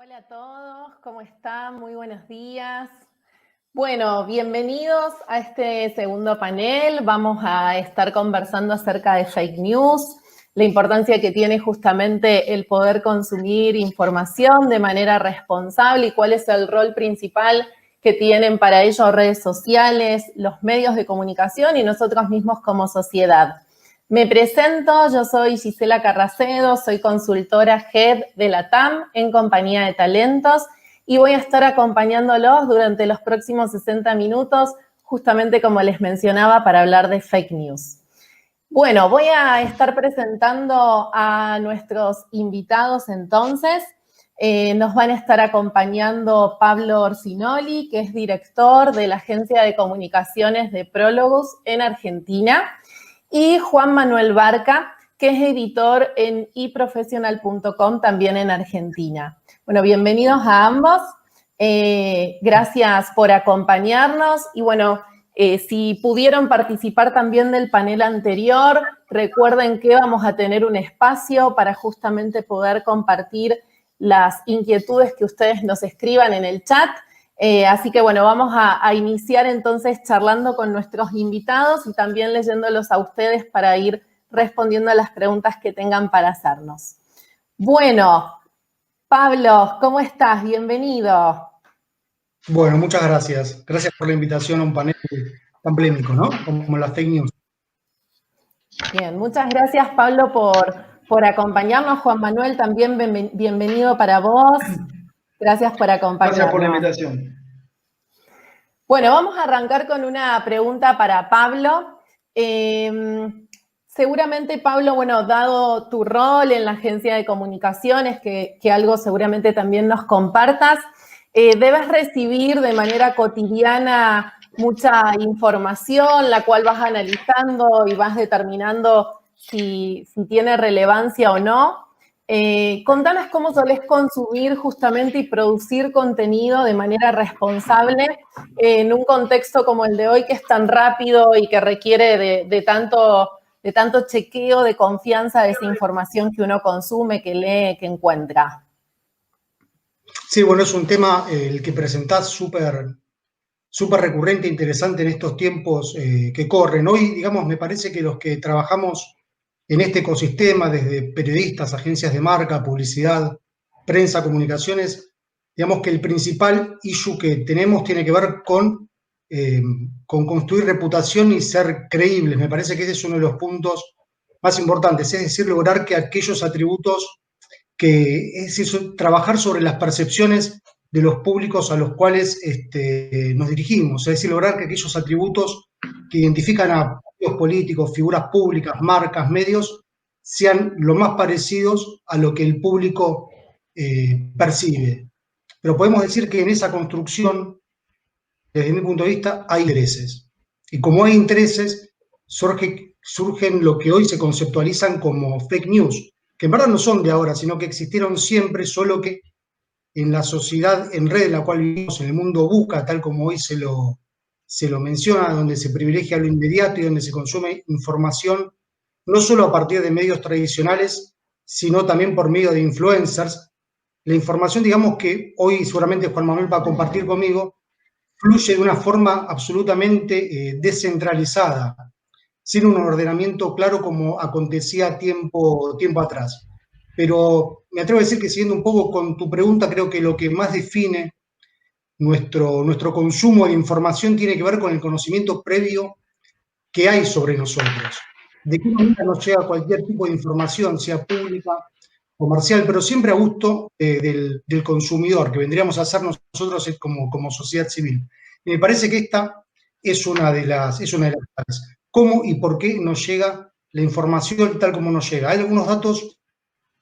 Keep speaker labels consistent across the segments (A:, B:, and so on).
A: Hola a todos, ¿cómo están? Muy buenos días. Bueno, bienvenidos a este segundo panel. Vamos a estar conversando acerca de fake news, la importancia que tiene justamente el poder consumir información de manera responsable y cuál es el rol principal que tienen para ello redes sociales, los medios de comunicación y nosotros mismos como sociedad. Me presento, yo soy Gisela Carracedo, soy consultora Head de la TAM en Compañía de Talentos y voy a estar acompañándolos durante los próximos 60 minutos, justamente como les mencionaba, para hablar de fake news. Bueno, voy a estar presentando a nuestros invitados entonces. Nos van a estar acompañando Pablo Orsinoli, que es director de la Agencia de Comunicaciones de Prólogos en Argentina, y Juan Manuel Barca, que es editor en eprofessional.com también en Argentina. Bueno, bienvenidos a ambos. Gracias por acompañarnos y bueno, si pudieron participar también del panel anterior, recuerden que vamos a tener un espacio para justamente poder compartir las inquietudes que ustedes nos escriban en el chat. Así que bueno, vamos a iniciar entonces charlando con nuestros invitados y también leyéndolos a ustedes para ir respondiendo a las preguntas que tengan para hacernos. Bueno, Pablo, ¿cómo estás? Bienvenido.
B: Bueno, muchas gracias. Gracias por la invitación a un panel tan polémico, ¿no? Como las fake news.
A: Bien, muchas gracias, Pablo, por acompañarnos. Juan Manuel, también bienvenido para vos. Gracias por acompañarnos.
B: Gracias por la invitación.
A: Bueno, vamos a arrancar con una pregunta para Pablo. Seguramente, Pablo, bueno, dado tu rol en la agencia de comunicaciones, que algo seguramente también nos compartas, debes recibir de manera cotidiana mucha información, la cual vas analizando y vas determinando si tiene relevancia o no. Contanos cómo solés consumir justamente y producir contenido de manera responsable en un contexto como el de hoy, que es tan rápido y que requiere de tanto chequeo, de confianza de esa información que uno consume, que lee, que encuentra.
B: Sí, bueno, es un tema el que presentás súper recurrente e interesante en estos tiempos que corren. Hoy, digamos, me parece que los que trabajamos en este ecosistema, desde periodistas, agencias de marca, publicidad, prensa, comunicaciones, digamos que el principal issue que tenemos tiene que ver con construir reputación y ser creíbles. Me parece que ese es uno de los puntos más importantes, es decir, lograr que aquellos atributos es decir, trabajar sobre las percepciones de los públicos a los cuales nos dirigimos, es decir, lograr que aquellos atributos que identifican a partidos políticos, figuras públicas, marcas, medios, sean lo más parecidos a lo que el público percibe. Pero podemos decir que en esa construcción, desde mi punto de vista, hay intereses. Y como hay intereses, surgen lo que hoy se conceptualizan como fake news, que en verdad no son de ahora, sino que existieron siempre, solo que en la sociedad en red en la cual vivimos, en el mundo VUCA, tal como hoy se lo menciona, donde se privilegia lo inmediato y donde se consume información, no solo a partir de medios tradicionales, sino también por medio de influencers. La información, digamos que hoy seguramente Juan Manuel va a compartir conmigo, fluye de una forma absolutamente descentralizada, sin un ordenamiento claro como acontecía tiempo atrás. Pero me atrevo a decir que, siguiendo un poco con tu pregunta, creo que lo que más define nuestro consumo de información tiene que ver con el conocimiento previo que hay sobre nosotros. De qué manera nos llega cualquier tipo de información, sea pública, comercial, pero siempre a gusto del consumidor, que vendríamos a ser nosotros como sociedad civil. Y me parece que esta es una de las claves. ¿Cómo y por qué nos llega la información tal como nos llega? Hay algunos datos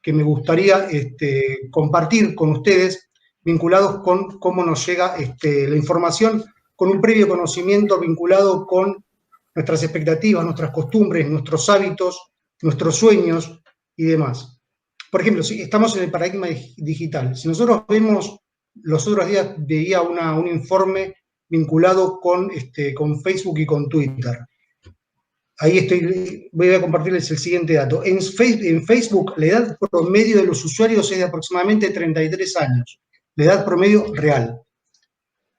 B: que me gustaría compartir con ustedes vinculados con cómo nos llega la información, con un previo conocimiento vinculado con nuestras expectativas, nuestras costumbres, nuestros hábitos, nuestros sueños y demás. Por ejemplo, si estamos en el paradigma digital, si nosotros vemos, los otros días veía un informe vinculado con Facebook y con Twitter. Ahí voy a compartirles el siguiente dato. En Facebook, la edad promedio de los usuarios es de aproximadamente 33 años. la edad promedio real.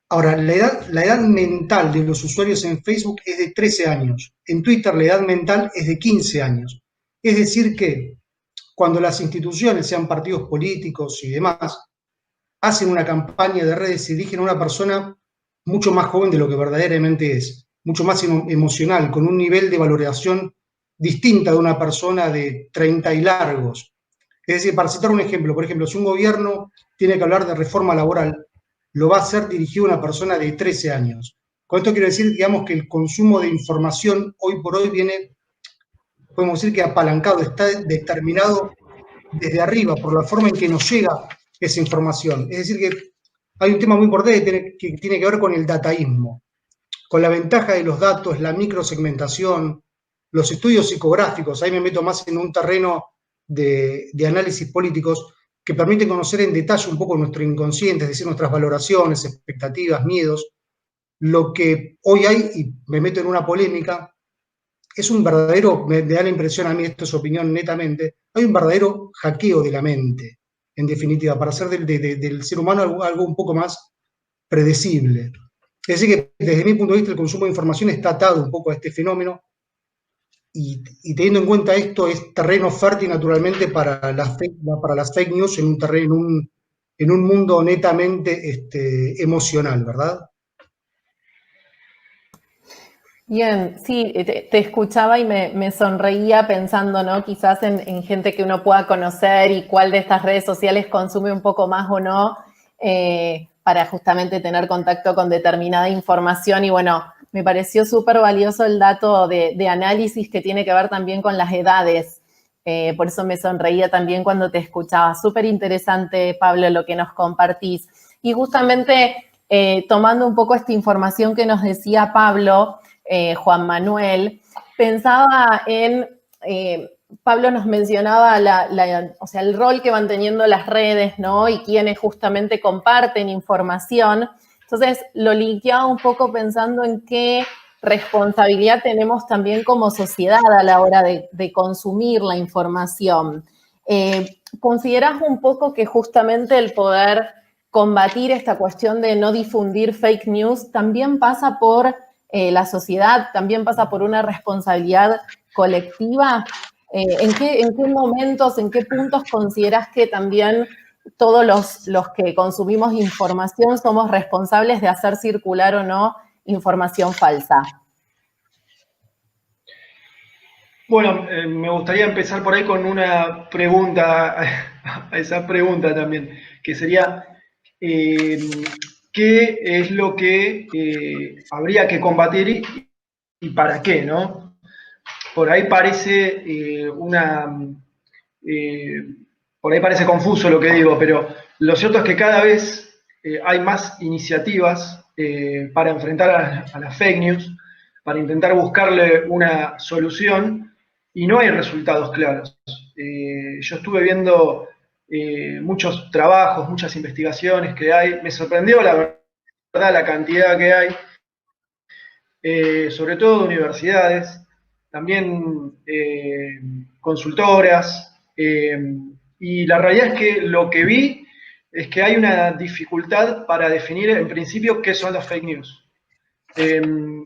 B: Ahora, la edad mental de los usuarios en Facebook es de 13 años. En Twitter la edad mental es de 15 años. Es decir que cuando las instituciones, sean partidos políticos y demás, hacen una campaña de redes y dirigen a una persona mucho más joven de lo que verdaderamente es, mucho más emocional, con un nivel de valoración distinta de una persona de 30 y largos. Es decir, para citar un ejemplo, por ejemplo, si un gobierno tiene que hablar de reforma laboral, lo va a hacer dirigido a una persona de 13 años. Con esto quiero decir, digamos, que el consumo de información hoy por hoy viene, podemos decir que apalancado, está determinado desde arriba por la forma en que nos llega esa información. Es decir, que hay un tema muy importante que tiene que ver con el dataísmo, con la ventaja de los datos, la microsegmentación, los estudios psicográficos. Ahí me meto más en un terreno de análisis políticos que permiten conocer en detalle un poco nuestro inconsciente, es decir, nuestras valoraciones, expectativas, miedos. Lo que hoy hay, y me meto en una polémica, es un verdadero, me da la impresión a mí, esto es opinión netamente, hay un verdadero hackeo de la mente, en definitiva, para hacer del ser humano algo un poco más predecible. Es decir, que desde mi punto de vista el consumo de información está atado un poco a este fenómeno y teniendo en cuenta esto es terreno fértil naturalmente para las fake news en un mundo netamente emocional, ¿verdad?
A: Bien, sí, te escuchaba y me sonreía pensando, ¿no? Quizás en gente que uno pueda conocer y cuál de estas redes sociales consume un poco más o no, para justamente tener contacto con determinada información. Y bueno, me pareció súper valioso el dato de análisis que tiene que ver también con las edades. Por eso me sonreía también cuando te escuchaba. Súper interesante, Pablo, lo que nos compartís. Y justamente tomando un poco esta información que nos decía Pablo, Juan Manuel, pensaba en, Pablo nos mencionaba o sea, el rol que van teniendo las redes, ¿no? Y quienes justamente comparten información. Entonces, lo linkeaba un poco pensando en qué responsabilidad tenemos también como sociedad a la hora de consumir la información. ¿Considerás un poco que justamente el poder combatir esta cuestión de no difundir fake news también pasa por la sociedad, también pasa por una responsabilidad colectiva? ¿En qué momentos, en qué puntos consideras que también todos los que consumimos información somos responsables de hacer circular o no información falsa?
C: Bueno, me gustaría empezar por ahí con una pregunta, a esa pregunta también, que sería, ¿qué es lo que habría que combatir y para qué, ¿no? Por ahí parece por ahí parece confuso lo que digo, pero lo cierto es que cada vez hay más iniciativas para enfrentar a las fake news, para intentar buscarle una solución, y no hay resultados claros. Yo estuve viendo muchos trabajos, muchas investigaciones que hay. Me sorprendió, la verdad, la cantidad que hay, sobre todo de universidades, también consultoras, y la realidad es que lo que vi es que hay una dificultad para definir en principio qué son las fake news.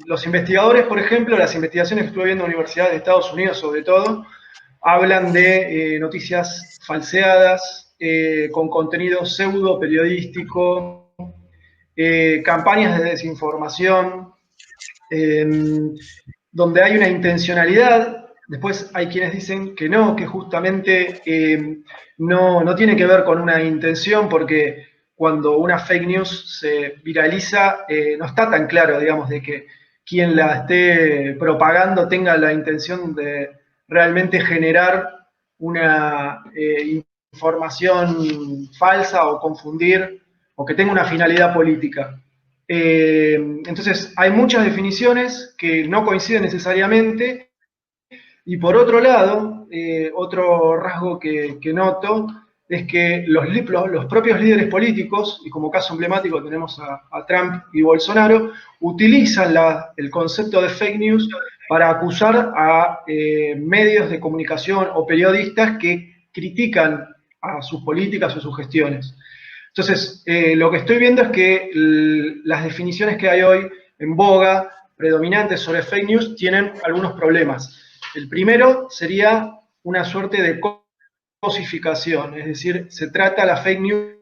C: Los investigadores, por ejemplo, las investigaciones que estuve viendo en universidades de Estados Unidos sobre todo, hablan de noticias falseadas, con contenido pseudo periodístico, campañas de desinformación, donde hay una intencionalidad. Después hay quienes dicen que no, que justamente no tiene que ver con una intención, porque cuando una fake news se viraliza, no está tan claro, digamos, de que quien la esté propagando tenga la intención de realmente generar una información falsa o confundir, o que tenga una finalidad política. Entonces, hay muchas definiciones que no coinciden necesariamente. Y por otro lado, otro rasgo que noto es que los propios líderes políticos, y como caso emblemático tenemos a Trump y Bolsonaro, utilizan el concepto de fake news para acusar a medios de comunicación o periodistas que critican a sus políticas o sus gestiones. Entonces, lo que estoy viendo es que las definiciones que hay hoy en boga, predominantes sobre fake news, tienen algunos problemas. El primero sería una suerte de cosificación, es decir, se trata la fake news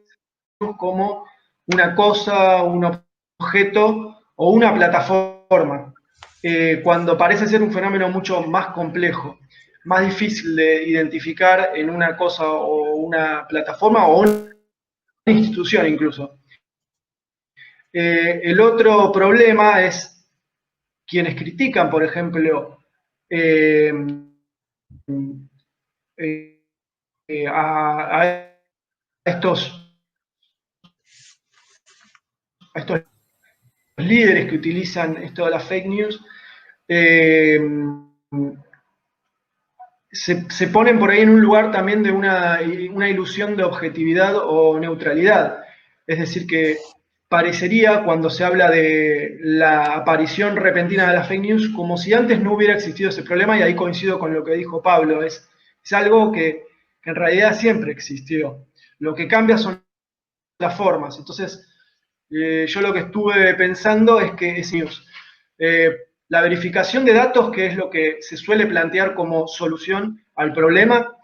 C: como una cosa, un objeto o una plataforma, cuando parece ser un fenómeno mucho más complejo, más difícil de identificar en una cosa o una plataforma o una institución incluso. El otro problema es quienes critican, por ejemplo, a estos líderes que utilizan esto de las fake news, se ponen por ahí en un lugar también de una ilusión de objetividad o neutralidad. Es decir, que parecería, cuando se habla de la aparición repentina de las fake news, como si antes no hubiera existido ese problema, y ahí coincido con lo que dijo Pablo, es algo que en realidad siempre existió. Lo que cambia son las formas. Entonces, yo lo que estuve pensando es que es news. La verificación de datos, que es lo que se suele plantear como solución al problema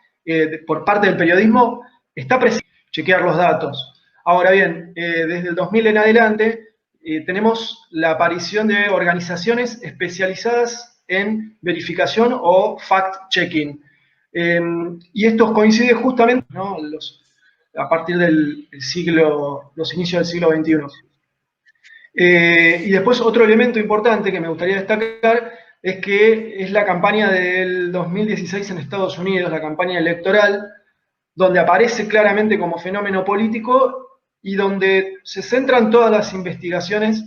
C: por parte del periodismo, está presente. Chequear los datos. Ahora bien, desde el 2000 en adelante tenemos la aparición de organizaciones especializadas en verificación o fact-checking. Y esto coincide justamente, ¿no?, a partir del siglo, los inicios del siglo XXI. Y después otro elemento importante que me gustaría destacar es que es la campaña del 2016 en Estados Unidos, la campaña electoral, donde aparece claramente como fenómeno político y donde se centran todas las investigaciones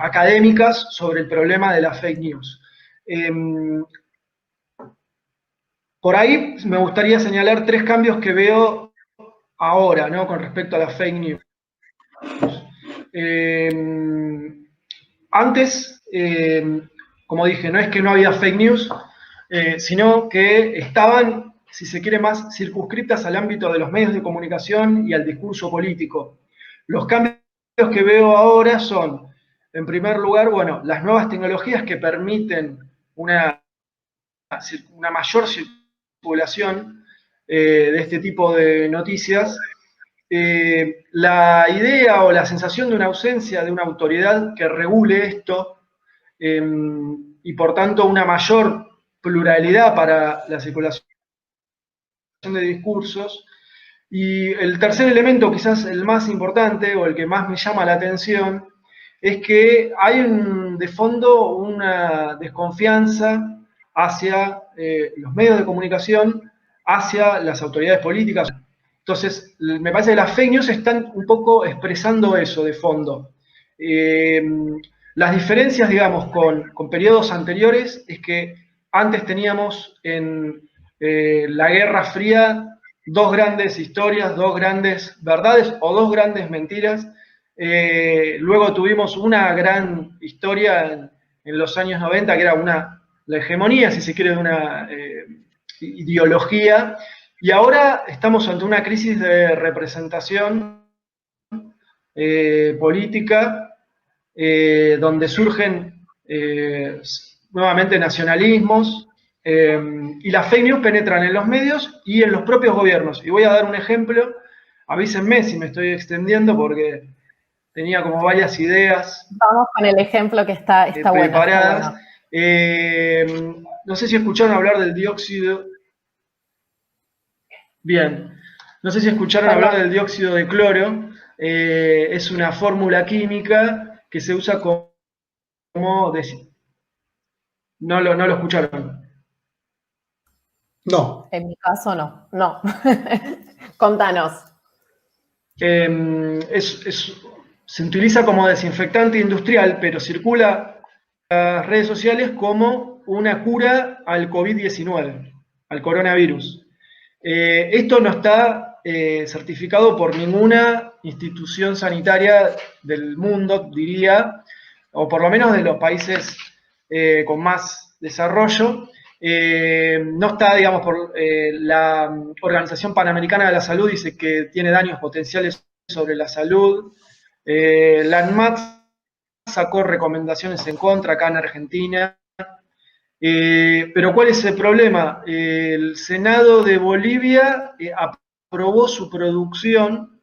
C: académicas sobre el problema de la fake news. Por ahí me gustaría señalar 3 cambios que veo ahora, ¿no?, con respecto a la fake news. Antes, como dije, no es que no había fake news, sino que estaban, si se quiere, más circunscritas al ámbito de los medios de comunicación y al discurso político. Los cambios que veo ahora son, en primer lugar, bueno, las nuevas tecnologías que permiten una mayor circulación de este tipo de noticias. La idea o la sensación de una ausencia de una autoridad que regule esto y por tanto una mayor pluralidad para la circulación de discursos. Y el tercer elemento, quizás el más importante o el que más me llama la atención, es que hay de fondo una desconfianza hacia los medios de comunicación, hacia las autoridades políticas. Entonces, me parece que las fake news están un poco expresando eso de fondo. Las diferencias, digamos, con periodos anteriores es que antes teníamos en la Guerra Fría 2 grandes historias, 2 grandes verdades o 2 grandes mentiras. Luego tuvimos una gran historia en los años 90, que era la hegemonía, si se quiere, de una ideología. Y ahora estamos ante una crisis de representación política, donde surgen nuevamente nacionalismos, y las fake news penetran en los medios y en los propios gobiernos. Y voy a dar un ejemplo, avísenme si me estoy extendiendo porque tenía como varias ideas.
A: Vamos con el ejemplo que está
C: preparadas.
A: bueno. Está
C: bueno. No sé si escucharon hablar del dióxido. Bien. No sé si escucharon hablar del dióxido de cloro. Es una fórmula química que se usa como... No lo escucharon.
B: No.
A: En mi caso, no. Contanos.
C: Se utiliza como desinfectante industrial, pero circula en las redes sociales como una cura al COVID-19, al coronavirus. Esto no está certificado por ninguna institución sanitaria del mundo, diría, o por lo menos de los países con más desarrollo. No está, digamos, por la Organización Panamericana de la Salud dice que tiene daños potenciales sobre la salud. La ANMAT sacó recomendaciones en contra acá en Argentina. Pero ¿cuál es el problema? El Senado de Bolivia aprobó su producción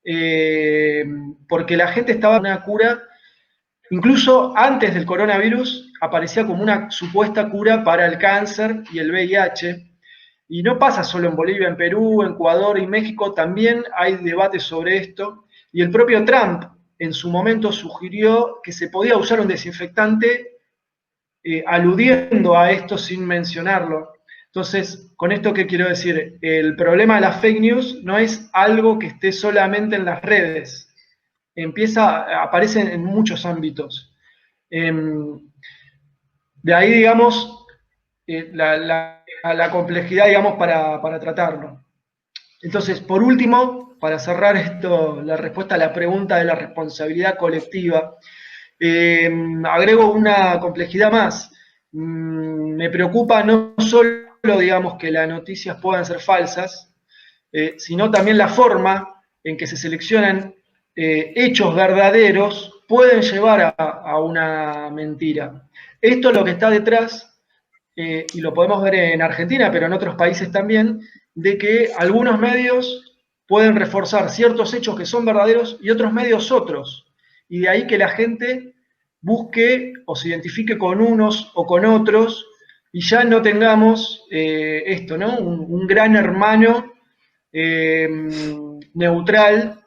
C: porque la gente estaba con una cura, incluso antes del coronavirus, aparecía como una supuesta cura para el cáncer y el VIH. Y no pasa solo en Bolivia, en Perú, en Ecuador y México también hay debates sobre esto. Y el propio Trump en su momento sugirió que se podía usar un desinfectante aludiendo a esto sin mencionarlo. Entonces, con esto, ¿qué quiero decir? El problema de las fake news no es algo que esté solamente en las redes. Aparece en muchos ámbitos. De ahí, digamos, la complejidad, digamos, para tratarlo. Entonces, por último, para cerrar esto, la respuesta a la pregunta de la responsabilidad colectiva, agrego una complejidad más. Me preocupa no solo, digamos, que las noticias puedan ser falsas, sino también la forma en que se seleccionan hechos verdaderos pueden llevar a una mentira. Esto es lo que está detrás, y lo podemos ver en Argentina, pero en otros países también, de que algunos medios pueden reforzar ciertos hechos que son verdaderos y otros medios otros. Y de ahí que la gente busque o se identifique con unos o con otros y ya no tengamos esto, ¿no? Un gran hermano neutral,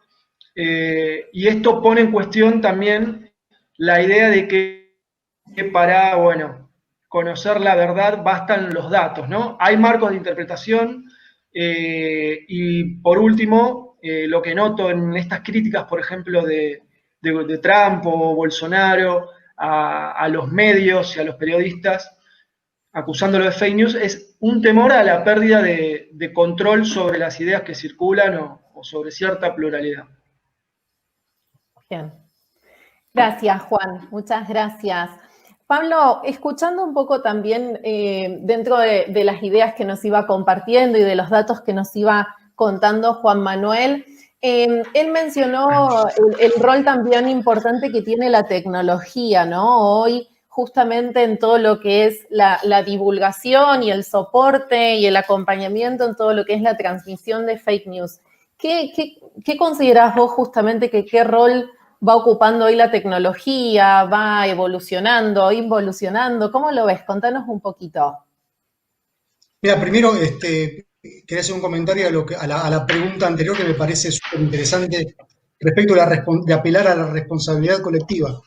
C: y esto pone en cuestión también la idea de que para, bueno, conocer la verdad bastan los datos, ¿no? Hay marcos de interpretación, y por último, lo que noto en estas críticas, por ejemplo, de Trump o Bolsonaro a los medios y a los periodistas, acusándolo de fake news, es un temor a la pérdida de control sobre las ideas que circulan o sobre cierta pluralidad.
A: Bien. Gracias, Juan. Muchas gracias. Pablo, escuchando un poco también dentro de las ideas que nos iba compartiendo y de los datos que nos iba contando Juan Manuel, él mencionó el rol también importante que tiene la tecnología, ¿no? Hoy, justamente en todo lo que es la divulgación y el soporte y el acompañamiento en todo lo que es la transmisión de fake news. ¿Qué considerás vos justamente qué rol va ocupando hoy la tecnología, va evolucionando, involucionando? ¿Cómo lo ves? Contanos un poquito.
B: Mira, primero quería hacer un comentario a la pregunta anterior que me parece súper interesante respecto de apelar a la responsabilidad colectiva.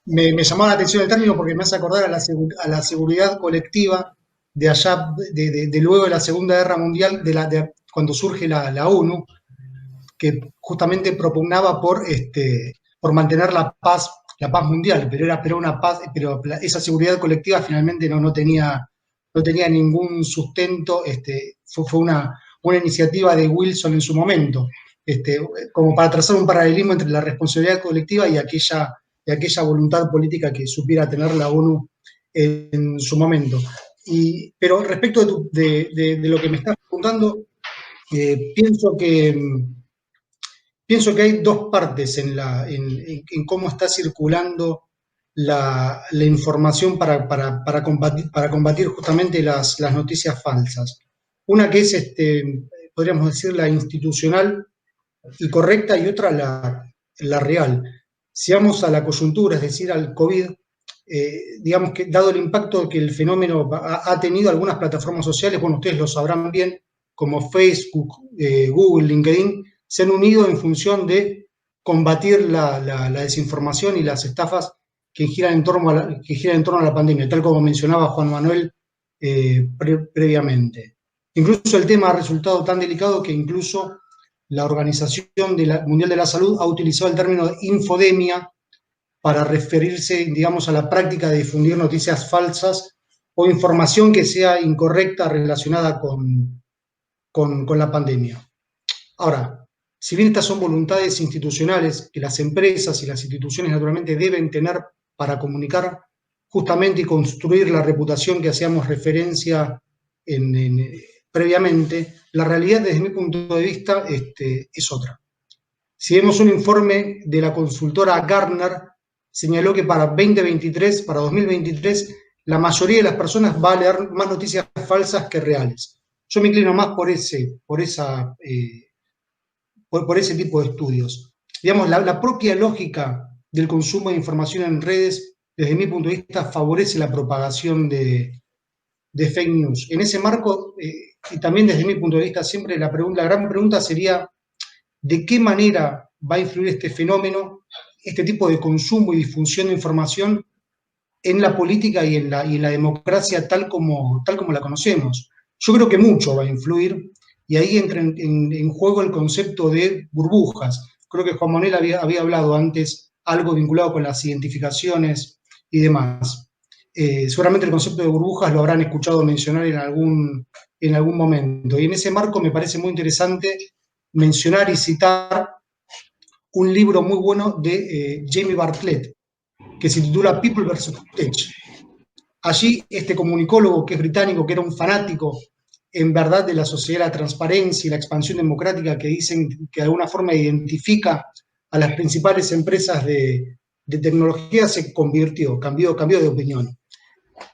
B: Me llamaba la atención el término porque me hace acordar a la seguridad colectiva de allá, de luego de la Segunda Guerra Mundial, cuando surge la ONU, que justamente propugnaba por mantener la paz mundial, pero era una paz, pero esa seguridad colectiva finalmente no tenía ningún sustento. Fue una iniciativa de Wilson en su momento, como para trazar un paralelismo entre la responsabilidad colectiva y aquella voluntad política que supiera tener la ONU en su momento. Pero respecto de lo que me estás preguntando, pienso que hay dos partes en cómo está circulando la información para combatir justamente las noticias falsas. Una que es, podríamos decir, la institucional y correcta, y otra la real. Si vamos a la coyuntura, es decir, al COVID, digamos que dado el impacto que el fenómeno ha tenido, algunas plataformas sociales, bueno, ustedes lo sabrán bien, como Facebook, Google, LinkedIn, se han unido en función de combatir la desinformación y las estafas que giran en torno a la pandemia, tal como mencionaba Juan Manuel previamente. Incluso el tema ha resultado tan delicado que incluso la Organización Mundial de la Salud ha utilizado el término de infodemia para referirse, digamos, a la práctica de difundir noticias falsas o información que sea incorrecta relacionada con la pandemia. Ahora, si bien estas son voluntades institucionales que las empresas y las instituciones naturalmente deben tener para comunicar, justamente y construir la reputación que hacíamos referencia previamente, la realidad desde mi punto de vista es otra. Si vemos un informe de la consultora Gartner, señaló que para 2023, la mayoría de las personas va a leer más noticias falsas que reales. Yo me inclino más por ese tipo de estudios. Digamos, la propia lógica del consumo de información en redes, desde mi punto de vista, favorece la propagación de fake news. En ese marco, y también desde mi punto de vista, siempre la gran pregunta sería, ¿de qué manera va a influir este fenómeno, este tipo de consumo y difusión de información en la política y en la democracia tal como la conocemos? Yo creo que mucho va a influir, y ahí entra en juego el concepto de burbujas. Creo que Juan Manuel había hablado antes algo vinculado con las identificaciones y demás. Seguramente el concepto de burbujas lo habrán escuchado mencionar en algún momento. Y en ese marco me parece muy interesante mencionar y citar un libro muy bueno de Jamie Bartlett, que se titula People vs. Tech. Allí este comunicólogo, que es británico, que era un fanático en verdad de la sociedad, la transparencia y la expansión democrática, que dicen que de alguna forma identifica a las principales empresas de tecnología, se cambió de opinión.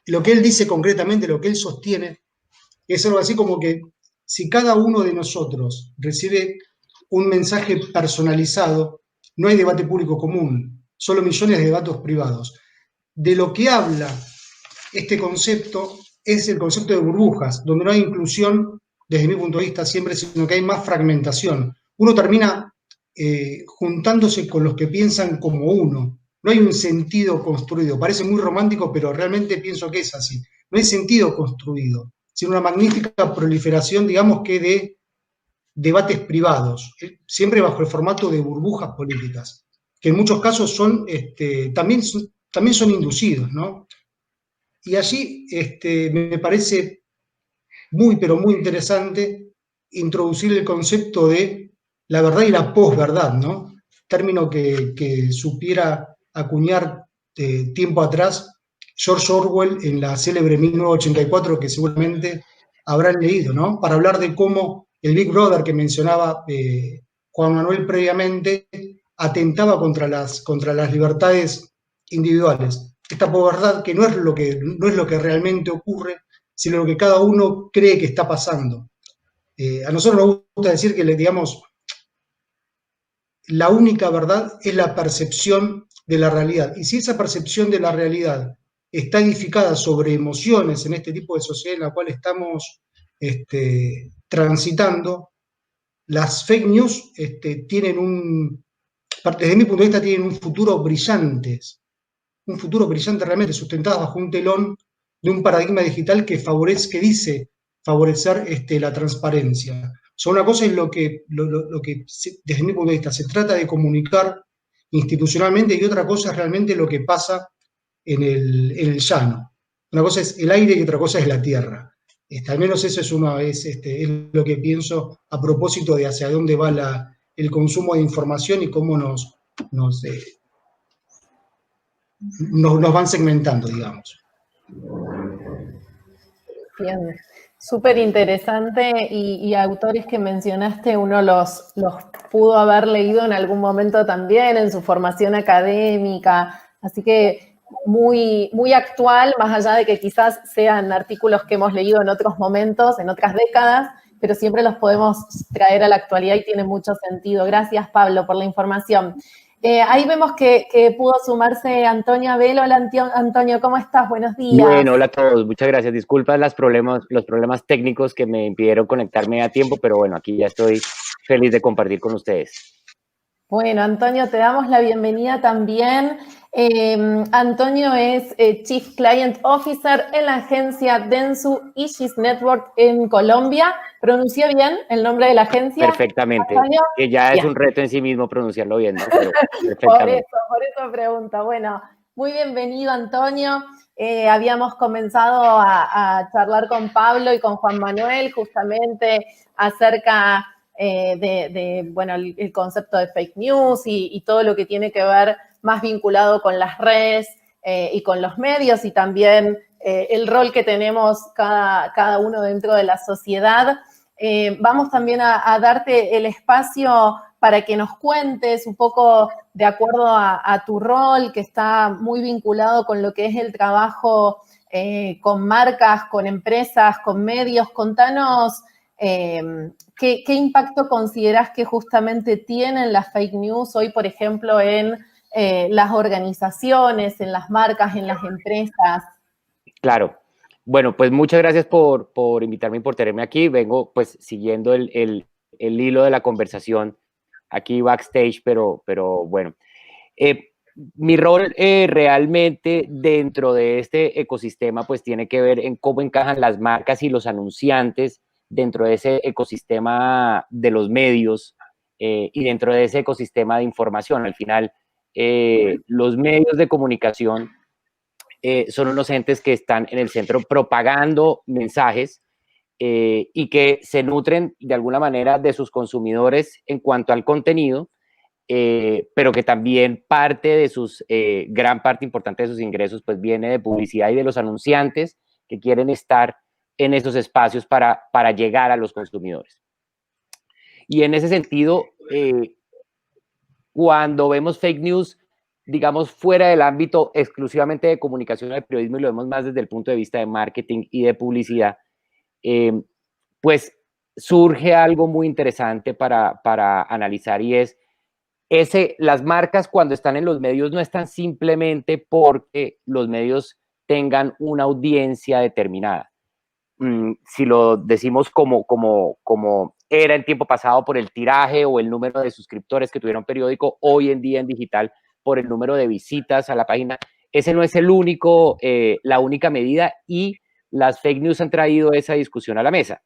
B: Lo que él dice concretamente, lo que él sostiene, es algo así como que si cada uno de nosotros recibe un mensaje personalizado, no hay debate público común, solo millones de datos privados. De lo que habla este concepto es el concepto de burbujas, donde no hay inclusión, desde mi punto de vista siempre, sino que hay más fragmentación. Uno termina juntándose con los que piensan como uno. No hay un sentido construido. Parece muy romántico, pero realmente pienso que es así. No hay sentido construido, sino una magnífica proliferación, digamos que de debates privados, siempre bajo el formato de burbujas políticas, que en muchos casos también son inducidos, ¿no? Y allí me parece muy, pero muy interesante introducir el concepto de la verdad y la posverdad, ¿no? Término que supiera acuñar tiempo atrás George Orwell en la célebre 1984, que seguramente habrán leído, ¿no? Para hablar de cómo el Big Brother que mencionaba Juan Manuel previamente atentaba contra las libertades individuales. Esta posverdad que no es lo que realmente ocurre, sino lo que cada uno cree que está pasando. A nosotros nos gusta decir que, digamos, la única verdad es la percepción de la realidad. Y si esa percepción de la realidad está edificada sobre emociones en este tipo de sociedad en la cual estamos transitando, las fake news tienen desde mi punto de vista, tienen un futuro brillante realmente, sustentado bajo un telón de un paradigma digital que dice favorecer la transparencia. O sea, una cosa es lo que desde mi punto de vista se trata de comunicar institucionalmente, y otra cosa es realmente lo que pasa en el llano. Una cosa es el aire y otra cosa es la tierra. Al menos eso es lo que pienso a propósito de hacia dónde va el consumo de información y cómo nos van segmentando, digamos.
A: Bien, súper interesante, y autores que mencionaste, uno los pudo haber leído en algún momento también en su formación académica, así que muy, muy actual, más allá de que quizás sean artículos que hemos leído en otros momentos, en otras décadas, pero siempre los podemos traer a la actualidad y tiene mucho sentido. Gracias, Pablo, por la información. Ahí vemos que pudo sumarse Antonio Abel. Hola, Antonio, ¿cómo estás? Buenos días.
D: Bueno, hola a todos, muchas gracias. Disculpas los problemas técnicos que me impidieron conectarme a tiempo, pero bueno, aquí ya estoy feliz de compartir con ustedes.
A: Bueno, Antonio, te damos la bienvenida también. Antonio es Chief Client Officer en la agencia Dentsu Aegis Network en Colombia. ¿Pronuncié bien el nombre de la agencia?
D: Perfectamente,
A: Antonio,
D: que ya es
A: bien.
D: Un reto en sí mismo pronunciarlo bien, ¿no? Pero perfectamente.
A: Por eso pregunto. Bueno, muy bienvenido, Antonio. Habíamos comenzado a charlar con Pablo y con Juan Manuel justamente acerca bueno, el concepto de fake news y todo lo que tiene que ver más vinculado con las redes y con los medios y también el rol que tenemos cada uno dentro de la sociedad. Vamos también a darte el espacio para que nos cuentes un poco de acuerdo a tu rol, que está muy vinculado con lo que es el trabajo con marcas, con empresas, con medios. Contanos ¿qué impacto consideras que justamente tienen las fake news hoy, por ejemplo, en las organizaciones, en las marcas, en las empresas?
D: Claro. Bueno, pues muchas gracias por invitarme y por tenerme aquí. Vengo pues siguiendo el hilo de la conversación aquí backstage, pero bueno. Mi rol realmente dentro de este ecosistema pues tiene que ver en cómo encajan las marcas y los anunciantes dentro de ese ecosistema de los medios y dentro de ese ecosistema de información. Al final, los medios de comunicación son unos entes que están en el centro propagando mensajes y que se nutren de alguna manera de sus consumidores en cuanto al contenido, pero que también parte de sus, gran parte importante de sus ingresos pues viene de publicidad y de los anunciantes que quieren estar en esos espacios para llegar a los consumidores. Y en ese sentido, cuando vemos fake news, digamos, fuera del ámbito exclusivamente de comunicación o de periodismo, y lo vemos más desde el punto de vista de marketing y de publicidad, pues surge algo muy interesante para analizar, y es las marcas cuando están en los medios no están simplemente porque los medios tengan una audiencia determinada. Si lo decimos como era en tiempo pasado por el tiraje o el número de suscriptores que tuviera un periódico, hoy en día en digital por el número de visitas a la página, ese no es la única medida, y las fake news han traído esa discusión a la mesa.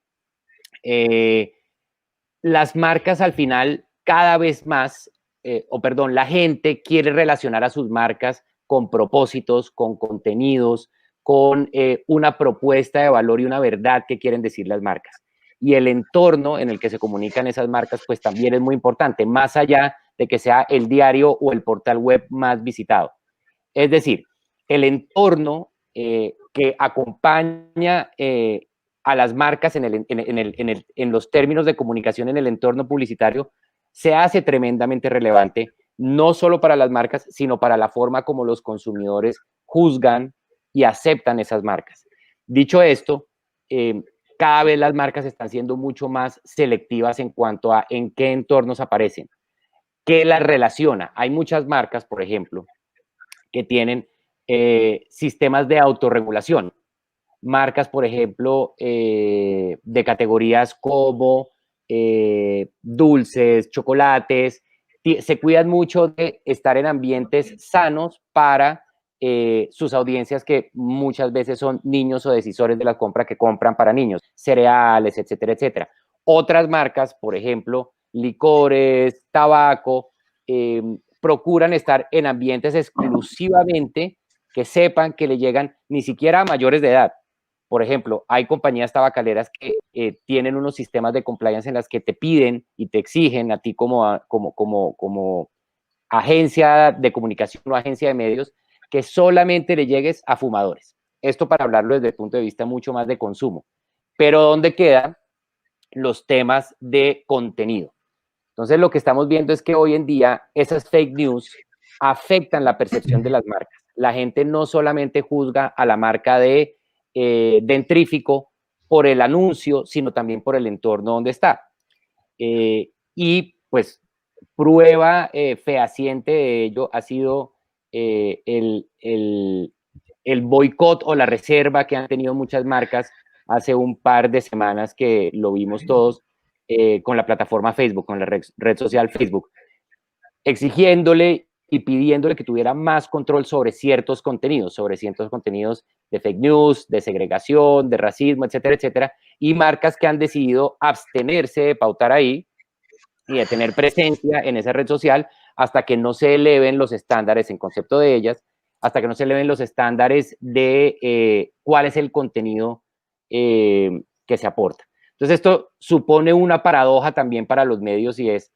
D: Las marcas al final cada vez más, la gente quiere relacionar a sus marcas con propósitos, con contenidos, con una propuesta de valor y una verdad que quieren decir las marcas. Y el entorno en el que se comunican esas marcas pues también es muy importante, más allá de que sea el diario o el portal web más visitado. Es decir, el entorno que acompaña a las marcas en los términos de comunicación en el entorno publicitario se hace tremendamente relevante, no solo para las marcas, sino para la forma como los consumidores juzgan y aceptan esas marcas. Dicho esto, cada vez las marcas están siendo mucho más selectivas en cuanto a en qué entornos aparecen, qué las relaciona. Hay muchas marcas, por ejemplo, que tienen sistemas de autorregulación. Marcas, por ejemplo, de categorías como dulces, chocolates, se cuidan mucho de estar en ambientes sanos para sus audiencias, que muchas veces son niños o decisores de la compra que compran para niños, cereales, etcétera, etcétera. Otras marcas, por ejemplo, licores, tabaco, procuran estar en ambientes exclusivamente que sepan que le llegan ni siquiera a mayores de edad. Por ejemplo, hay compañías tabacaleras que tienen unos sistemas de compliance en las que te piden y te exigen a ti como agencia de comunicación o agencia de medios que solamente le llegues a fumadores. Esto para hablarlo desde el punto de vista mucho más de consumo. Pero ¿dónde quedan los temas de contenido? Entonces, lo que estamos viendo es que hoy en día esas fake news afectan la percepción de las marcas. La gente no solamente juzga a la marca de Dentrífico por el anuncio, sino también por el entorno donde está. Y pues prueba fehaciente de ello ha sido el boicot o la reserva que han tenido muchas marcas hace un par de semanas, que lo vimos todos, con la plataforma Facebook, con la red social Facebook, exigiéndole y pidiéndole que tuviera más control sobre ciertos contenidos de fake news, de segregación, de racismo, etcétera, etcétera, y marcas que han decidido abstenerse de pautar ahí y de tener presencia en esa red social hasta que no se eleven los estándares en concepto de ellas, hasta que no se eleven los estándares de cuál es el contenido que se aporta. Entonces, esto supone una paradoja también para los medios, y es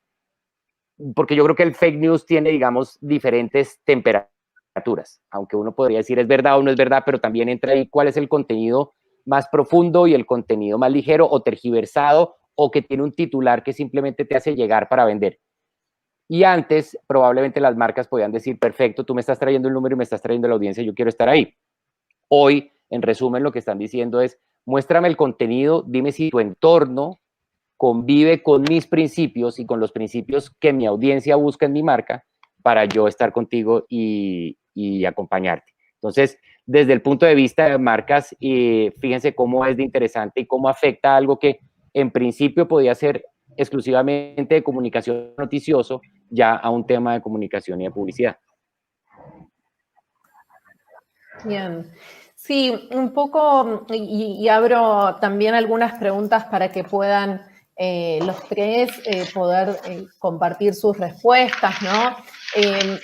D: porque yo creo que el fake news tiene, digamos, diferentes temperaturas. caricaturas, aunque uno podría decir es verdad o no es verdad, pero también entra ahí cuál es el contenido más profundo y el contenido más ligero o tergiversado o que tiene un titular que simplemente te hace llegar para vender. Y antes, probablemente las marcas podían decir, perfecto, tú me estás trayendo el número y me estás trayendo la audiencia, yo quiero estar ahí. Hoy, en resumen, lo que están diciendo es, muéstrame el contenido, dime si tu entorno convive con mis principios y con los principios que mi audiencia busca en mi marca para yo estar contigo y acompañarte. Entonces, desde el punto de vista de marcas, fíjense cómo es de interesante y cómo afecta algo que en principio podía ser exclusivamente de comunicación noticioso, ya a un tema de comunicación y de publicidad.
A: Bien. Sí, un poco, y abro también algunas preguntas para que puedan los tres poder compartir sus respuestas, ¿no?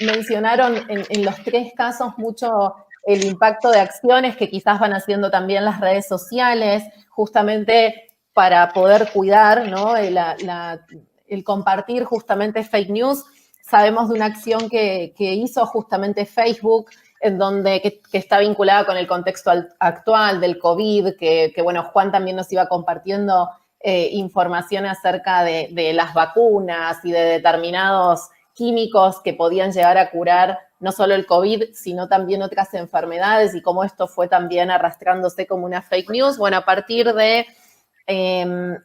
A: Mencionaron en los tres casos mucho el impacto de acciones que quizás van haciendo también las redes sociales, justamente para poder cuidar, ¿no? El compartir justamente fake news. Sabemos de una acción que hizo justamente Facebook, en donde que está vinculada con el contexto actual del COVID, que bueno, Juan también nos iba compartiendo información acerca de las vacunas y de determinados químicos que podían llegar a curar no solo el COVID, sino también otras enfermedades y cómo esto fue también arrastrándose como una fake news. Bueno, a partir de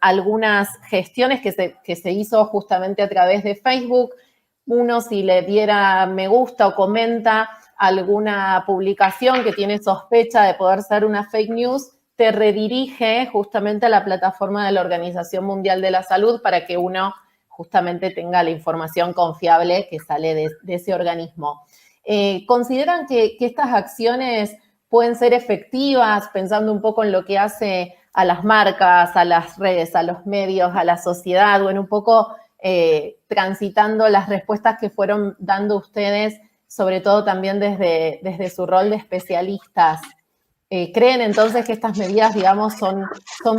A: algunas gestiones que se hizo justamente a través de Facebook, uno si le diera me gusta o comenta alguna publicación que tiene sospecha de poder ser una fake news, te redirige justamente a la plataforma de la Organización Mundial de la Salud para que uno justamente tenga la información confiable que sale de ese organismo. ¿Consideran que estas acciones pueden ser efectivas, pensando un poco en lo que hace a las marcas, a las redes, a los medios, a la sociedad, o en un poco transitando las respuestas que fueron dando ustedes, sobre todo también desde su rol de especialistas? ¿Creen entonces que estas medidas, digamos, son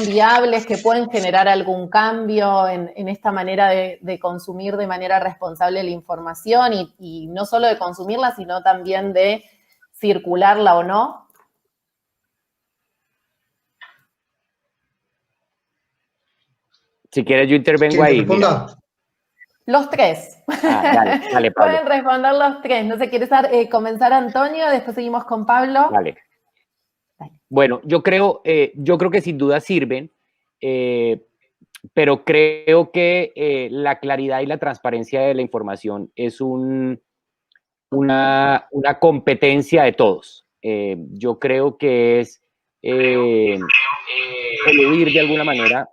A: viables, que pueden generar algún cambio en esta manera de consumir de manera responsable la información y no solo de consumirla, sino también de circularla o no?
D: Si quieres, yo intervengo ahí. Mira.
A: Los tres.
D: Dale, Pablo.
A: Pueden responder los tres. No sé, ¿quieres comenzar, Antonio? Después seguimos con Pablo.
D: Dale. Bueno, yo creo que sin duda sirven, pero creo que la claridad y la transparencia de la información es una competencia de todos. Yo creo que es eludir de alguna manera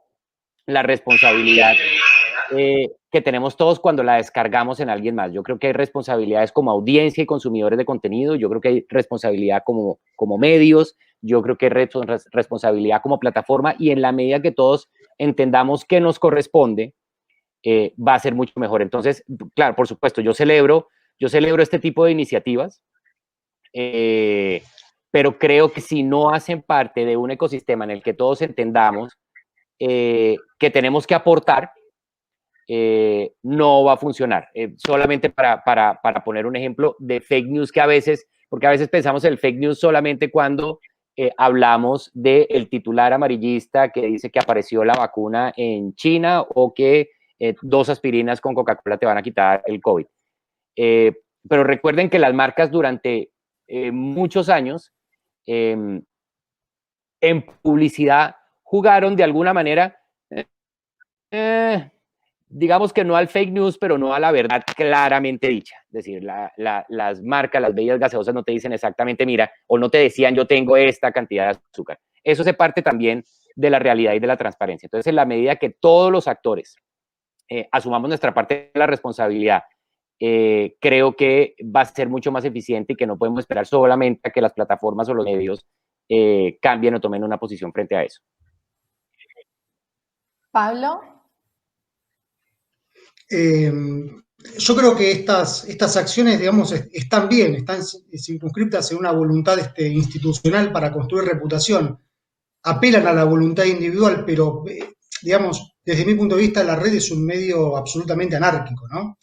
D: la responsabilidad que tenemos todos cuando la descargamos en alguien más. Yo creo que hay responsabilidades como audiencia y consumidores de contenido, yo creo que hay responsabilidad como medios, yo creo que hay responsabilidad como plataforma, y en la medida que todos entendamos qué nos corresponde, va a ser mucho mejor. Entonces, claro, por supuesto, yo celebro este tipo de iniciativas, pero creo que si no hacen parte de un ecosistema en el que todos entendamos que tenemos que aportar, no va a funcionar. Solamente para poner un ejemplo de fake news porque a veces pensamos en el fake news solamente cuando hablamos del titular amarillista que dice que apareció la vacuna en China o que 2 aspirinas con Coca-Cola te van a quitar el COVID. Pero recuerden que las marcas durante muchos años en publicidad jugaron de alguna manera digamos que no al fake news, pero no a la verdad claramente dicha. Es decir, las marcas, las bebidas gaseosas no te dicen exactamente, mira, o no te decían, yo tengo esta cantidad de azúcar. Eso se parte también de la realidad y de la transparencia. Entonces, en la medida que todos los actores asumamos nuestra parte de la responsabilidad, creo que va a ser mucho más eficiente y que no podemos esperar solamente a que las plataformas o los medios cambien o tomen una posición frente a eso.
A: Pablo.
B: Yo creo que estas acciones, digamos, están bien, están circunscriptas en una voluntad institucional para construir reputación. Apelan a la voluntad individual, pero, digamos, desde mi punto de vista, la red es un medio absolutamente anárquico, ¿no?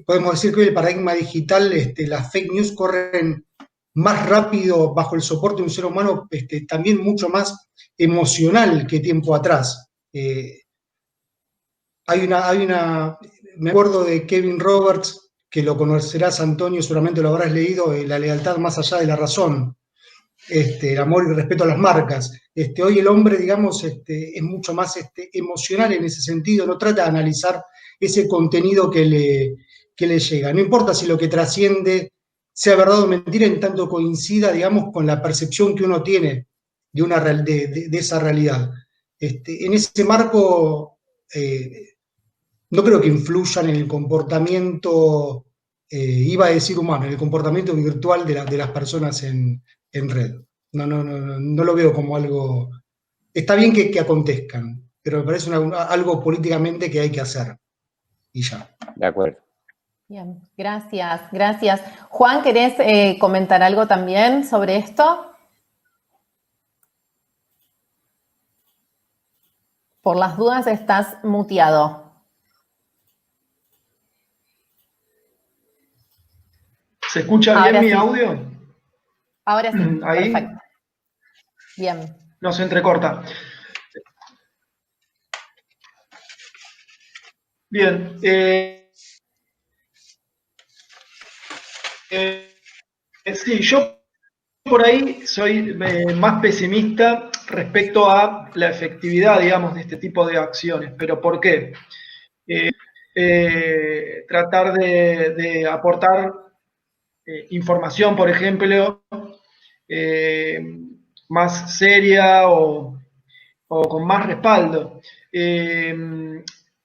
B: podemos decir que hoy el paradigma digital, las fake news corren más rápido bajo el soporte de un ser humano, también mucho más emocional que tiempo atrás. Me acuerdo de Kevin Roberts, que lo conocerás, Antonio, seguramente lo habrás leído, La lealtad más allá de la razón, el amor y el respeto a las marcas. Hoy el hombre, digamos, es mucho más emocional en ese sentido, no trata de analizar ese contenido que le llega. No importa si lo que trasciende sea verdad o mentira, en tanto coincida, digamos, con la percepción que uno tiene de esa realidad. En ese marco, no creo que influyan en el comportamiento, iba a decir humano, en el comportamiento virtual de las personas en red. No lo veo como algo... Está bien que acontezcan, pero me parece algo políticamente que hay que hacer. Y ya.
D: De acuerdo.
A: Bien, gracias, gracias. Juan, ¿querés comentar algo también sobre esto? Por las dudas estás muteado.
C: ¿Se escucha bien
A: Ahora
C: mi
A: sí.
C: audio?
A: Ahora sí,
C: Ahí
A: perfecto. Bien.
C: no se entrecorta. Bien. Sí, yo por ahí soy más pesimista respecto a la efectividad, digamos, de este tipo de acciones. ¿Pero por qué? Tratar de aportar información, por ejemplo, más seria o con más respaldo.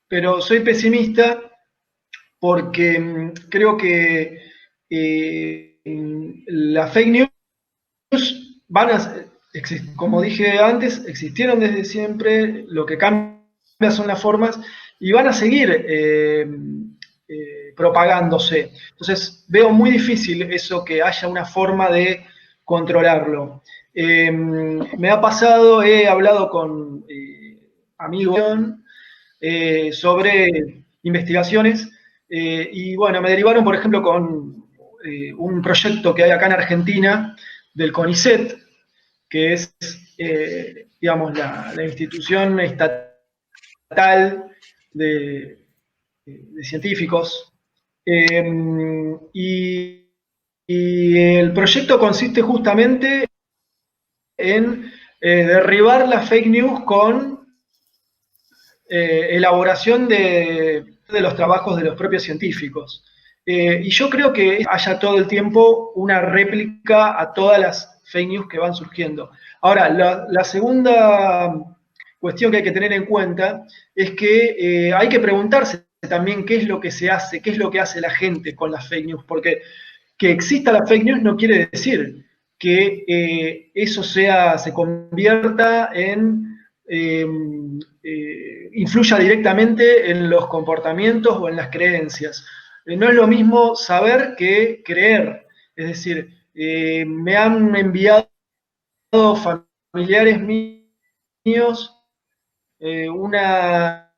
C: Pero soy pesimista porque creo que las fake news van a, como dije antes, existieron desde siempre, lo que cambia son las formas y van a seguir propagándose. Entonces veo muy difícil eso, que haya una forma de controlarlo. Me ha pasado, he hablado con amigos sobre investigaciones y bueno, me derivaron, por ejemplo, con un proyecto que hay acá en Argentina del CONICET, que es, digamos, la institución estatal de científicos. Y el proyecto consiste justamente en derribar las fake news con elaboración de los trabajos de los propios científicos. Y yo creo que haya todo el tiempo una réplica a todas las fake news que van surgiendo. Ahora, la segunda cuestión que hay que tener en cuenta es que hay que preguntarse también qué es lo que se hace, qué es lo que hace la gente con las fake news, porque que exista la fake news no quiere decir que eso se convierta en influya directamente en los comportamientos o en las creencias. No es lo mismo saber que creer. Es decir, me han enviado familiares míos una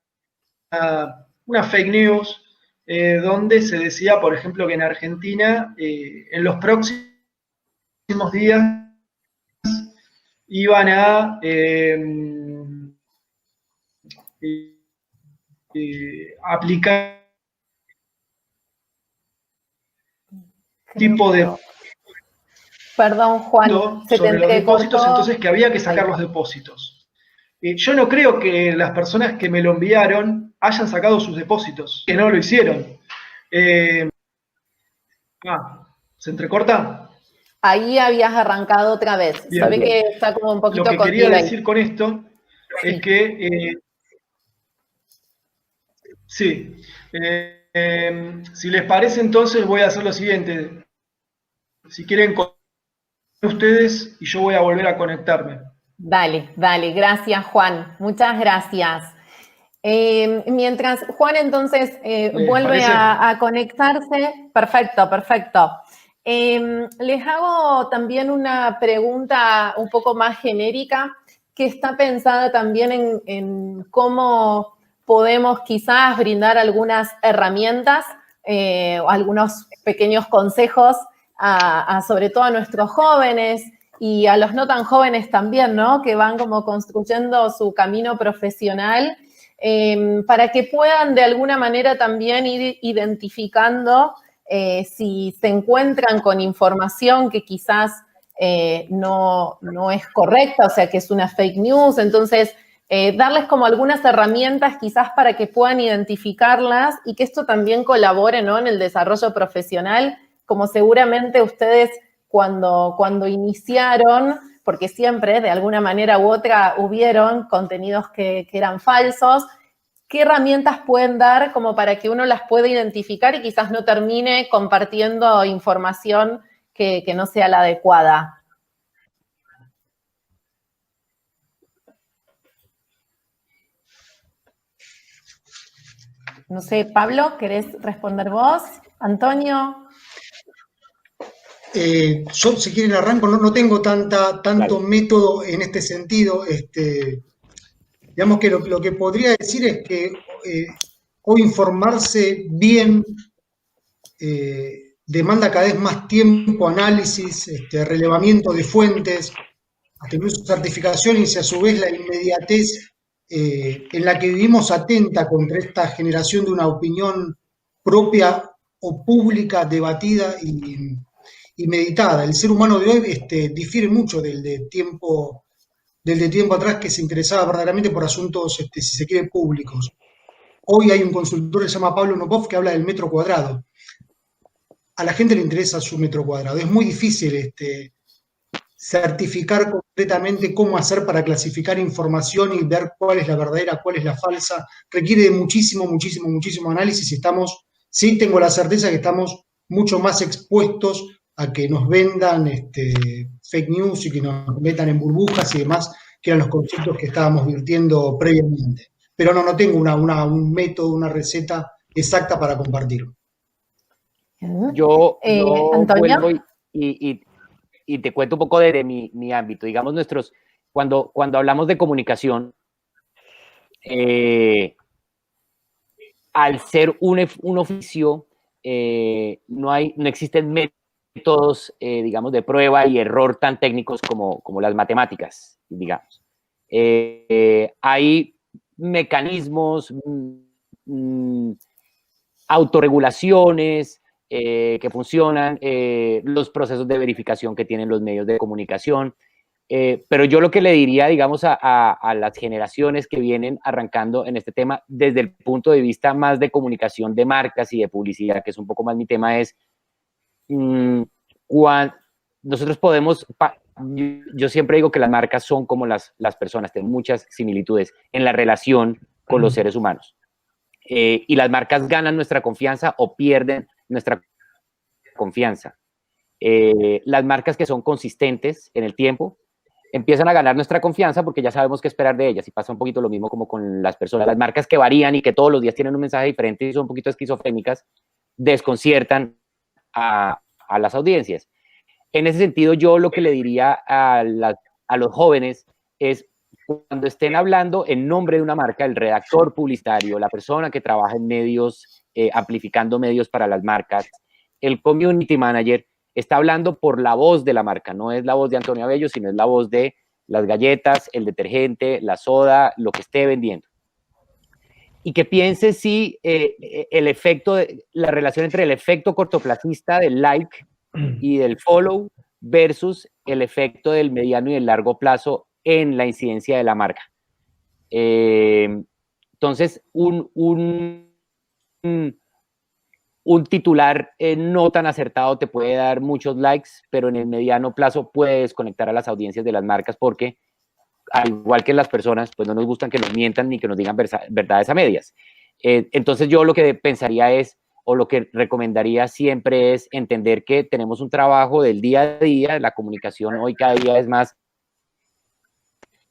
C: fake news donde se decía, por ejemplo, que en Argentina en los próximos días iban a aplicar tipo de...
A: Perdón, Juan, se te
C: sobre los depósitos,
A: entrecortó.
C: entonces que había que sacar los depósitos. Yo no creo que las personas que me lo enviaron hayan sacado sus depósitos, que no lo hicieron. ¿Se entrecorta?
A: Ahí habías arrancado otra vez.
C: Bien.
A: Sabe que está como un poquito
C: Lo que quería decir con esto es que sí. Si les parece, entonces voy a hacer lo siguiente. Si quieren, con ustedes y yo voy a volver a conectarme.
A: Dale, dale. Gracias, Juan. Muchas gracias. Mientras Juan entonces vuelve a conectarse. Perfecto, perfecto. Les hago también una pregunta un poco más genérica que está pensada también en cómo podemos quizás brindar algunas herramientas algunos pequeños consejos sobre todo a nuestros jóvenes y a los no tan jóvenes también, ¿no? Que van como construyendo su camino profesional, para que puedan de alguna manera también ir identificando si se encuentran con información que quizás no es correcta, o sea, que es una fake news. Entonces, darles como algunas herramientas quizás para que puedan identificarlas y que esto también colabore, ¿no?, en el desarrollo profesional, como seguramente ustedes cuando iniciaron, porque siempre de alguna manera u otra hubieron contenidos que eran falsos. ¿Qué herramientas pueden dar como para que uno las pueda identificar y quizás no termine compartiendo información que no sea la adecuada? No sé, Pablo, ¿querés responder vos? ¿Antonio?
B: Yo, si quieren, arranco. No tengo tanto
D: Claro.
B: método en este sentido. Digamos que lo que podría decir es que hoy informarse bien demanda cada vez más tiempo, análisis, relevamiento de fuentes, hasta incluso certificación, y a su vez la inmediatez en la que vivimos atenta contra esta generación de una opinión propia o pública, debatida y meditada. El ser humano de hoy difiere mucho del de tiempo atrás, que se interesaba verdaderamente por asuntos, si se quiere, públicos. Hoy hay un consultor que se llama Pablo Nopov que habla del metro cuadrado. A la gente le interesa su metro cuadrado. Es muy difícil certificar concretamente cómo hacer para clasificar información y ver cuál es la verdadera, cuál es la falsa. Requiere de muchísimo análisis y sí tengo la certeza que estamos mucho más expuestos a que nos vendan fake news y que nos metan en burbujas y demás, que eran los conceptos que estábamos virtiendo previamente. Pero no tengo un método, una receta exacta para compartir.
D: Yo
A: ¿Antonio?
D: vuelvo y te cuento un poco de mi ámbito. Digamos, cuando hablamos de comunicación, al ser un oficio, no existen métodos, digamos, de prueba y error tan técnicos como las matemáticas, digamos. Hay mecanismos, autorregulaciones que funcionan, los procesos de verificación que tienen los medios de comunicación. Pero yo lo que le diría, digamos, a las generaciones que vienen arrancando en este tema, desde el punto de vista más de comunicación de marcas y de publicidad, que es un poco más mi tema, es nosotros podemos, yo siempre digo que las marcas son como las personas, tienen muchas similitudes en la relación con los seres humanos. Y las marcas ganan nuestra confianza o pierden nuestra confianza. Las marcas que son consistentes en el tiempo empiezan a ganar nuestra confianza porque ya sabemos qué esperar de ellas, y pasa un poquito lo mismo como con las personas. Las marcas que varían y que todos los días tienen un mensaje diferente y son un poquito esquizofrénicas, desconciertan a las audiencias. En ese sentido, yo lo que le diría a los jóvenes es, cuando estén hablando en nombre de una marca, el redactor publicitario, la persona que trabaja en medios, amplificando medios para las marcas, el community manager, está hablando por la voz de la marca, no es la voz de Antonio Abello, sino es la voz de las galletas, el detergente, la soda, lo que esté vendiendo. Y que piense si la relación entre el efecto cortoplacista del like y del follow versus el efecto del mediano y del largo plazo en la incidencia de la marca. Entonces, un titular no tan acertado te puede dar muchos likes, pero en el mediano plazo puede desconectar a las audiencias de las marcas, porque al igual que las personas, pues no nos gustan que nos mientan ni que nos digan verdades a medias. Entonces yo lo que pensaría es, o lo que recomendaría siempre es entender que tenemos un trabajo del día a día. La comunicación hoy cada día es más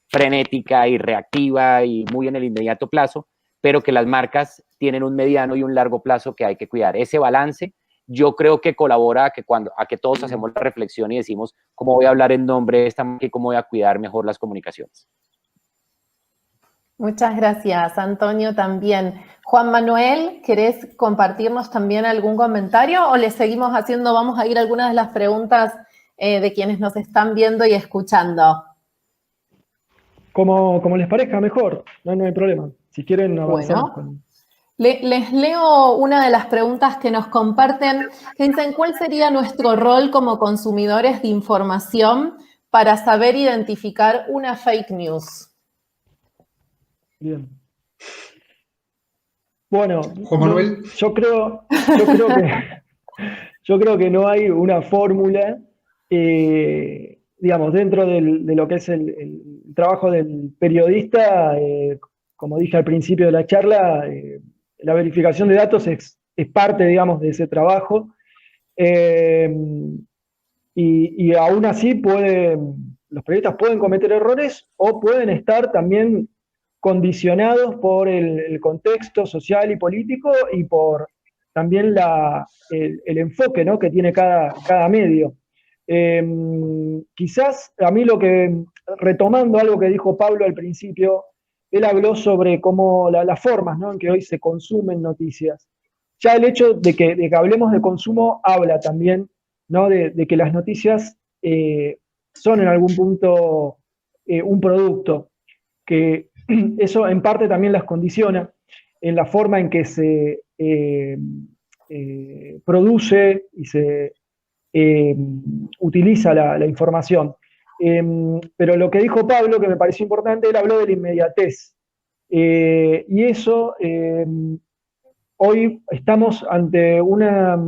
D: frenética y reactiva y muy en el inmediato plazo, pero que las marcas tienen un mediano y un largo plazo que hay que cuidar. Ese balance yo creo que colabora a que todos hacemos la reflexión y decimos cómo voy a hablar en nombre de esta marca y cómo voy a cuidar mejor las comunicaciones.
A: Muchas gracias, Antonio, también. Juan Manuel, ¿querés compartirnos también algún comentario o le seguimos haciendo, vamos a ir a algunas de las preguntas de quienes nos están viendo y escuchando?
E: Como les parezca mejor, no hay problema. Si quieren avanzamos
A: Bueno,
E: con...
A: les leo una de las preguntas que nos comparten, que dicen, ¿cuál sería nuestro rol como consumidores de información para saber identificar una fake news?
E: Bien. Bueno,
B: Juan Manuel.
E: yo creo que no hay una fórmula, digamos, dentro de lo que es el trabajo del periodista. Como dije al principio de la charla, la verificación de datos es parte, digamos, de ese trabajo. Eh, y aún así los periodistas pueden cometer errores o pueden estar también condicionados por el contexto social y político y por también el enfoque, ¿no?, que tiene cada medio. Quizás a mí retomando algo que dijo Pablo al principio, él habló sobre cómo las formas, ¿no?, en que hoy se consumen noticias. Ya el hecho de que hablemos de consumo habla también, ¿no?, de que las noticias son en algún punto un producto, que eso en parte también las condiciona en la forma en que se produce y se utiliza la información. Pero lo que dijo Pablo, que me pareció importante, él habló de la inmediatez. Y eso, hoy estamos ante una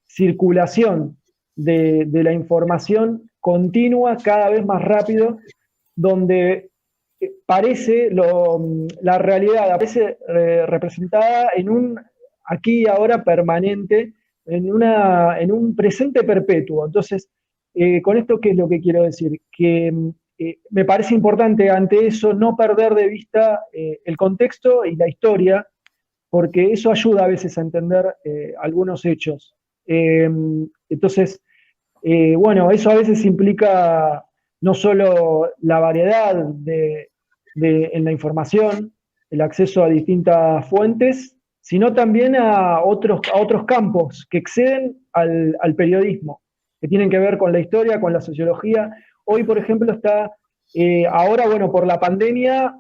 E: circulación de la información continua, cada vez más rápido, donde parece la realidad, aparece representada en un aquí y ahora permanente, en un presente perpetuo. Entonces, con esto, ¿qué es lo que quiero decir? Que me parece importante ante eso no perder de vista el contexto y la historia, porque eso ayuda a veces a entender algunos hechos. Entonces, bueno, eso a veces implica no solo la variedad en la información, el acceso a distintas fuentes, sino también a otros campos que exceden al periodismo, que tienen que ver con la historia, con la sociología. Hoy, por ejemplo, ahora, bueno, por la pandemia,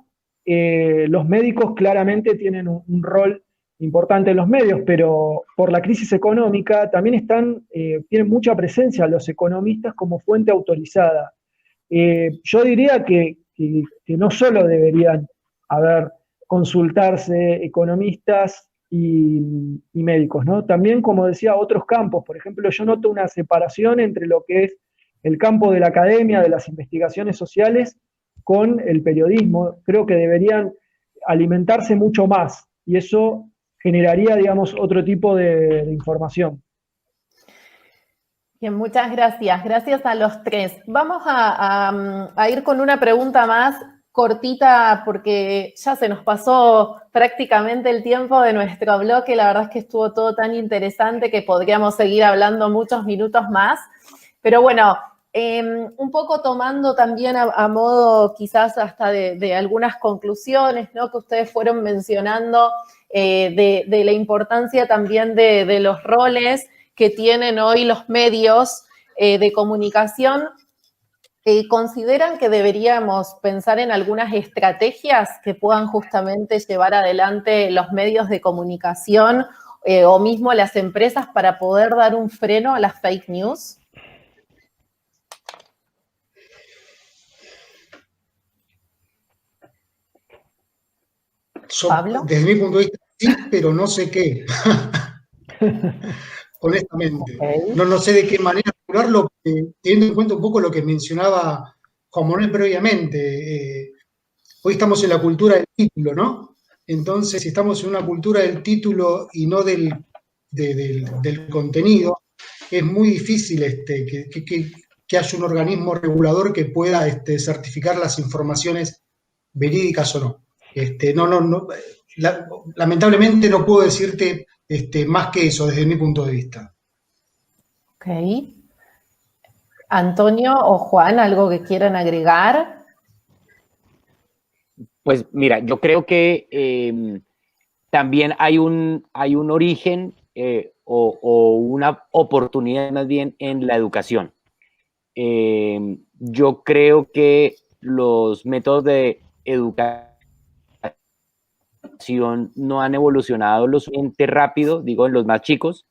E: los médicos claramente tienen un rol importante en los medios, pero por la crisis económica también tienen mucha presencia los economistas como fuente autorizada. Yo diría que no solo deberían consultarse economistas y médicos, ¿no? También, como decía, otros campos. Por ejemplo, yo noto una separación entre lo que es el campo de la academia, de las investigaciones sociales, con el periodismo. Creo que deberían alimentarse mucho más y eso generaría, digamos, otro tipo de información.
A: Bien, muchas gracias. Gracias a los tres. Vamos a ir con una pregunta más cortita porque ya se nos pasó prácticamente el tiempo de nuestro bloque. La verdad es que estuvo todo tan interesante que podríamos seguir hablando muchos minutos más. Pero bueno, un poco tomando también a modo quizás hasta de algunas conclusiones, ¿no?, que ustedes fueron mencionando de la importancia también de los roles que tienen hoy los medios de comunicación. ¿Consideran que deberíamos pensar en algunas estrategias que puedan justamente llevar adelante los medios de comunicación o mismo las empresas para poder dar un freno a las fake news? ¿Pablo?
B: Desde mi punto de vista, sí, pero no sé qué. Honestamente.
A: Okay.
B: No sé de qué manera regularlo, teniendo en cuenta un poco lo que mencionaba Juan Manuel previamente. Hoy estamos en la cultura del título, ¿no? Entonces, si estamos en una cultura del título y no del contenido, es muy difícil que haya un organismo regulador que pueda certificar las informaciones verídicas o no. Lamentablemente no puedo decirte más que eso desde mi punto de vista.
A: Ok. Antonio o Juan, ¿algo que quieran agregar?
D: Pues mira, yo creo que también hay un origen o una oportunidad más bien en la educación. Yo creo que los métodos de educación no han evolucionado lo suficientemente rápido, digo, en los más chicos,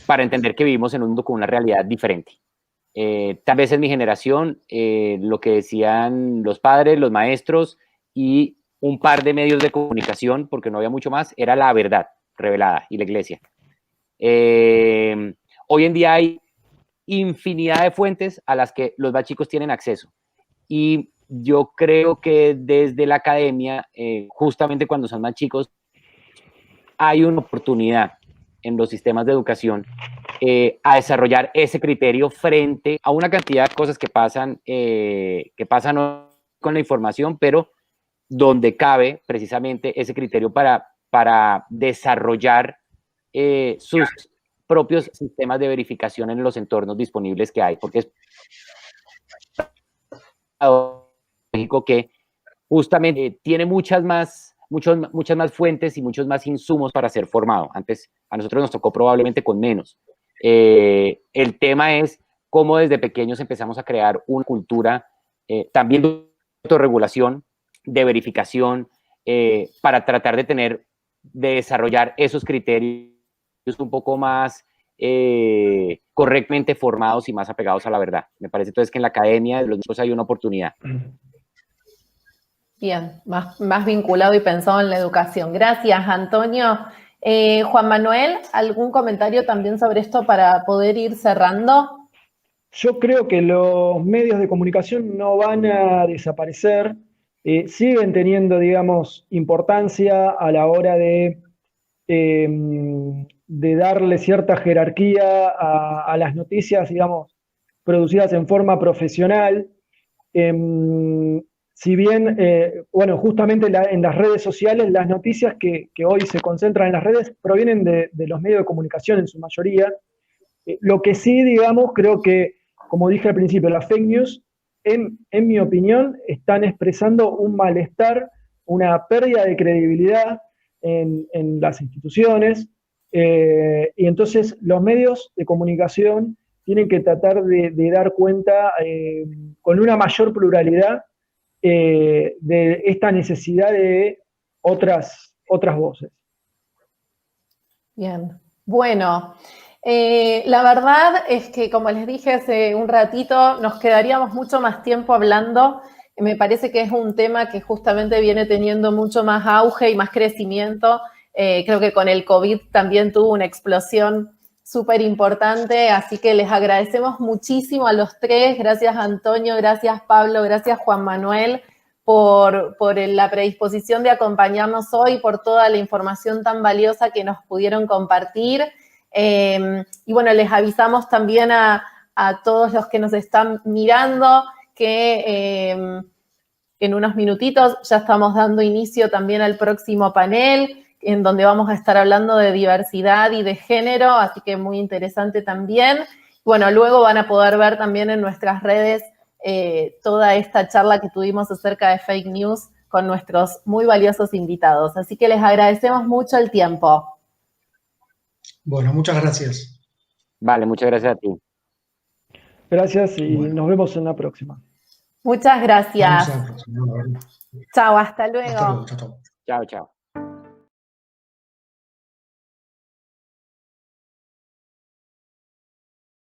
D: para entender que vivimos en un mundo con una realidad diferente. Tal vez en mi generación, lo que decían los padres, los maestros y un par de medios de comunicación, porque no había mucho más, era la verdad revelada y la iglesia. Hoy en día hay infinidad de fuentes a las que los más chicos tienen acceso. Y yo creo que desde la academia, justamente cuando son más chicos, hay una oportunidad en los sistemas de educación a desarrollar ese criterio frente a una cantidad de cosas que pasan con la información, pero donde cabe precisamente ese criterio para desarrollar sus propios sistemas de verificación en los entornos disponibles que hay, porque es lógico que justamente tiene muchas más fuentes y muchos más insumos para ser formado. Antes a nosotros nos tocó probablemente con menos. El tema es cómo desde pequeños empezamos a crear una cultura también de autorregulación, de verificación, para tratar de desarrollar esos criterios un poco más correctamente formados y más apegados a la verdad. Me parece entonces que en la academia de los niños hay una oportunidad.
A: Bien, más vinculado y pensado en la educación. Gracias, Antonio. Juan Manuel, ¿algún comentario también sobre esto para poder ir cerrando?
E: Yo creo que los medios de comunicación no van a desaparecer, siguen teniendo, digamos, importancia a la hora de darle cierta jerarquía a las noticias, digamos, producidas en forma profesional. Si bien, bueno, justamente en las redes sociales, las noticias que hoy se concentran en las redes provienen de los medios de comunicación en su mayoría. Lo que sí, digamos, creo que, como dije al principio, las fake news, en mi opinión, están expresando un malestar, una pérdida de credibilidad en las instituciones, y entonces los medios de comunicación tienen que tratar de dar cuenta con una mayor pluralidad de esta necesidad de otras voces.
A: Bien, bueno, la verdad es que, como les dije hace un ratito, nos quedaríamos mucho más tiempo hablando. Me parece que es un tema que justamente viene teniendo mucho más auge y más crecimiento. Creo que con el COVID también tuvo una explosión súper importante, así que les agradecemos muchísimo a los tres. Gracias, Antonio, gracias, Pablo, gracias, Juan Manuel, por la predisposición de acompañarnos hoy, por toda la información tan valiosa que nos pudieron compartir. Y bueno, les avisamos también a todos los que nos están mirando que en unos minutitos ya estamos dando inicio también al próximo panel, en donde vamos a estar hablando de diversidad y de género, así que muy interesante también. Bueno, luego van a poder ver también en nuestras redes toda esta charla que tuvimos acerca de fake news con nuestros muy valiosos invitados. Así que les agradecemos mucho el tiempo.
B: Bueno, muchas gracias.
D: Vale, muchas gracias a ti.
E: Gracias y nos vemos en la próxima.
A: Muchas gracias.
B: Vamos a la próxima.
A: Chao, hasta luego.
B: Hasta luego. Chao, chao.
D: Chao, chao.